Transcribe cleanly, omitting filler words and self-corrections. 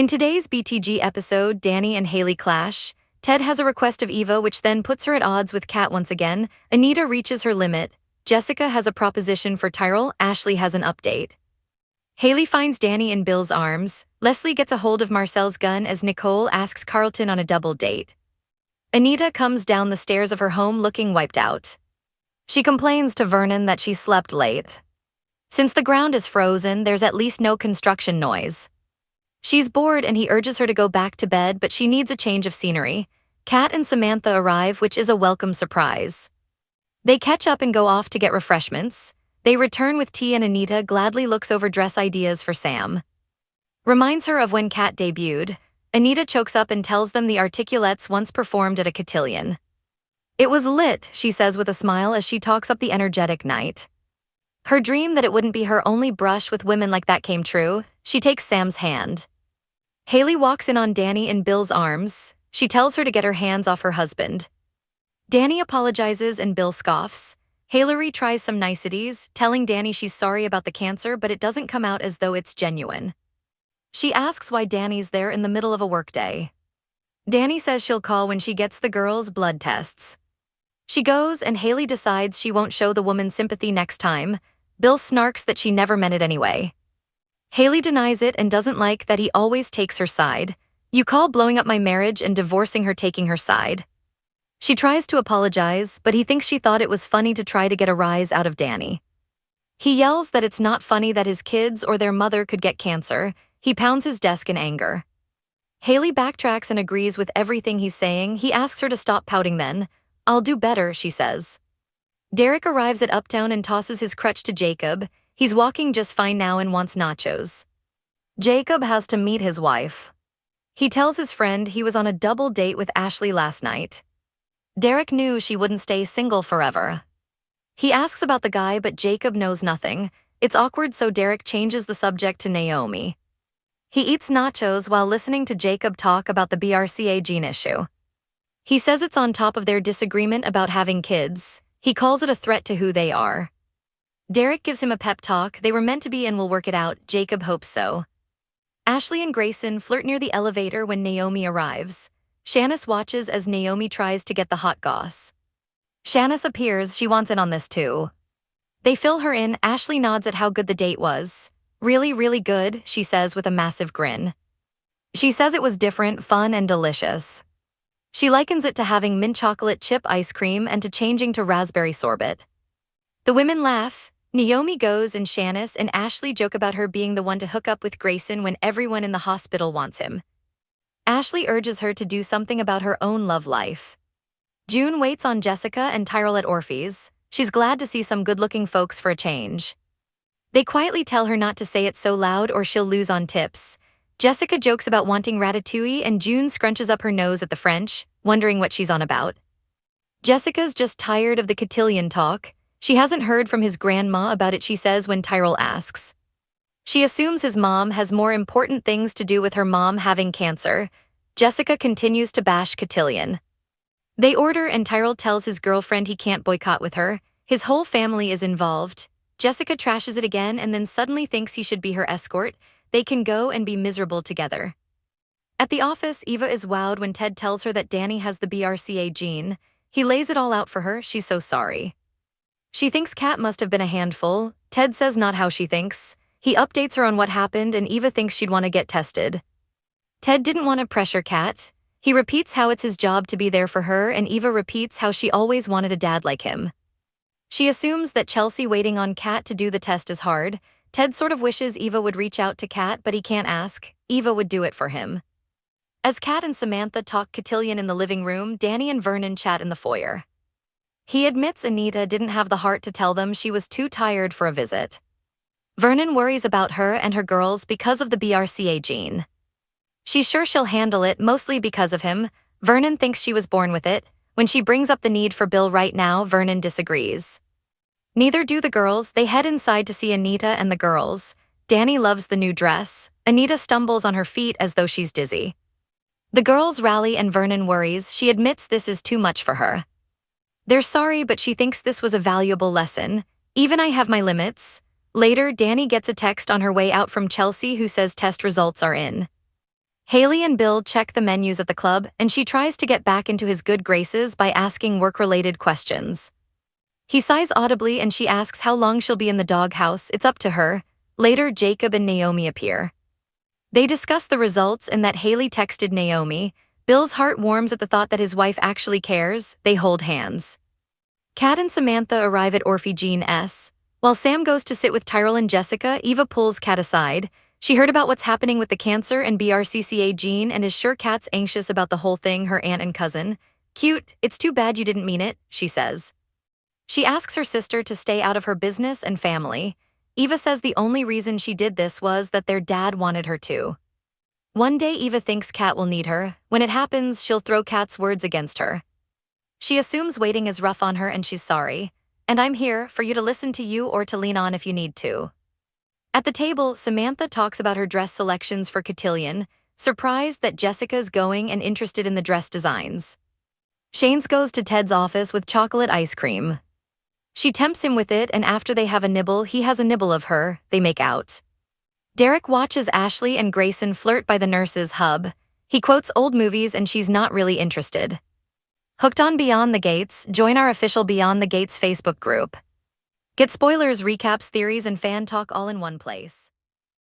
In today's BTG episode, Dani and Hayley clash. Ted has a request of Eva, which then puts her at odds with Kat once again. Anita reaches her limit. Jessica has a proposition for Tyrell. Ashley has an update. Hayley finds Dani in Bill's arms. Leslie gets a hold of Marcel's gun as Nicole asks Carlton on a double date. Anita comes down the stairs of her home looking wiped out. She complains to Vernon that she slept late. Since the ground is frozen, there's at least no construction noise. She's bored and he urges her to go back to bed, but she needs a change of scenery. Kat and Samantha arrive, which is a welcome surprise. They catch up and go off to get refreshments. They return with tea and Anita gladly looks over dress ideas for Sam. Reminds her of when Kat debuted. Anita chokes up and tells them the articulettes once performed at a cotillion. It was lit, she says with a smile as she talks up the energetic night. Her dream that it wouldn't be her only brush with women like that came true. She takes Sam's hand. Hayley walks in on Dani in Bill's arms. She tells her to get her hands off her husband. Dani apologizes and Bill scoffs. Hayley tries some niceties, telling Dani she's sorry about the cancer, but it doesn't come out as though it's genuine. She asks why Dani's there in the middle of a workday. Dani says she'll call when she gets the girls' blood tests. She goes and Hayley decides she won't show the woman sympathy next time. Bill snarks that she never meant it anyway. Hayley denies it and doesn't like that he always takes her side. You call blowing up my marriage and divorcing her taking her side. She tries to apologize, but he thinks she thought it was funny to try to get a rise out of Dani. He yells that it's not funny that his kids or their mother could get cancer. He pounds his desk in anger. Hayley backtracks and agrees with everything he's saying. He asks her to stop pouting then. I'll do better, she says. Derek arrives at Uptown and tosses his crutch to Jacob. He's walking just fine now and wants nachos. Jacob has to meet his wife. He tells his friend he was on a double date with Ashley last night. Derek knew she wouldn't stay single forever. He asks about the guy, but Jacob knows nothing. It's awkward, so Derek changes the subject to Naomi. He eats nachos while listening to Jacob talk about the BRCA gene issue. He says it's on top of their disagreement about having kids. He calls it a threat to who they are. Derek gives him a pep talk. They were meant to be and will work it out. Jacob hopes so. Ashley and Grayson flirt near the elevator when Naomi arrives. Shanice watches as Naomi tries to get the hot goss. Shanice appears. She wants in on this too. They fill her in. Ashley nods at how good the date was. Really, really good, she says with a massive grin. She says it was different, fun, and delicious. She likens it to having mint chocolate chip ice cream and to changing to raspberry sorbet. The women laugh. Naomi goes and Shanice and Ashley joke about her being the one to hook up with Grayson when everyone in the hospital wants him. Ashley urges her to do something about her own love life. June waits on Jessica and Tyrell at Orphe's. She's glad to see some good-looking folks for a change. They quietly tell her not to say it so loud or she'll lose on tips. Jessica jokes about wanting ratatouille and June scrunches up her nose at the French, wondering what she's on about. Jessica's just tired of the cotillion talk. She hasn't heard from his grandma about it, she says when Tyrell asks. She assumes his mom has more important things to do with her mom having cancer. Jessica continues to bash cotillion. They order and Tyrell tells his girlfriend he can't boycott with her. His whole family is involved. Jessica trashes it again and then suddenly thinks he should be her escort. They can go and be miserable together. At the office, Eva is wowed when Ted tells her that Dani has the BRCA gene. He lays it all out for her. She's so sorry. She thinks Kat must have been a handful. Ted says not how she thinks. He updates her on what happened and Eva thinks she'd want to get tested. Ted didn't want to pressure Kat. He repeats how it's his job to be there for her and Eva repeats how she always wanted a dad like him. She assumes that Chelsea waiting on Kat to do the test is hard. Ted sort of wishes Eva would reach out to Kat, but he can't ask. Eva would do it for him. As Kat and Samantha talk cotillion in the living room, Dani and Vernon chat in the foyer. He admits Anita didn't have the heart to tell them she was too tired for a visit. Vernon worries about her and her girls because of the BRCA gene. She's sure she'll handle it, mostly because of him. Vernon thinks she was born with it. When she brings up the need for Bill right now, Vernon disagrees. Neither do the girls. They head inside to see Anita and the girls. Dani loves the new dress. Anita stumbles on her feet as though she's dizzy. The girls rally and Vernon worries. She admits this is too much for her. They're sorry, but she thinks this was a valuable lesson. Even I have my limits. Later, Dani gets a text on her way out from Chelsea who says test results are in. Hayley and Bill check the menus at the club, and she tries to get back into his good graces by asking work-related questions. He sighs audibly and she asks how long she'll be in the doghouse. It's up to her. Later, Jacob and Naomi appear. They discuss the results and that Hayley texted Naomi. Bill's heart warms at the thought that his wife actually cares. They hold hands. Kat and Samantha arrive at Orphe Jean's. While Sam goes to sit with Tyrell and Jessica, Eva pulls Kat aside. She heard about what's happening with the cancer and BRCCA Jean and is sure Kat's anxious about the whole thing, her aunt and cousin. Cute, it's too bad you didn't mean it, she says. She asks her sister to stay out of her business and family. Eva says the only reason she did this was that their dad wanted her to. One day Eva thinks Kat will need her. When it happens, she'll throw Kat's words against her. She assumes waiting is rough on her and she's sorry. And I'm here for you to listen to you or to lean on if you need to. At the table, Samantha talks about her dress selections for Cotillion, surprised that Jessica's going and interested in the dress designs. Shane's goes to Ted's office with chocolate ice cream. She tempts him with it, and after they have a nibble, he has a nibble of her. They make out. Derek watches Ashley and Grayson flirt by the nurse's hub. He quotes old movies and she's not really interested. Hooked on Beyond the Gates, join our official Beyond the Gates Facebook group. Get spoilers, recaps, theories, and fan talk all in one place.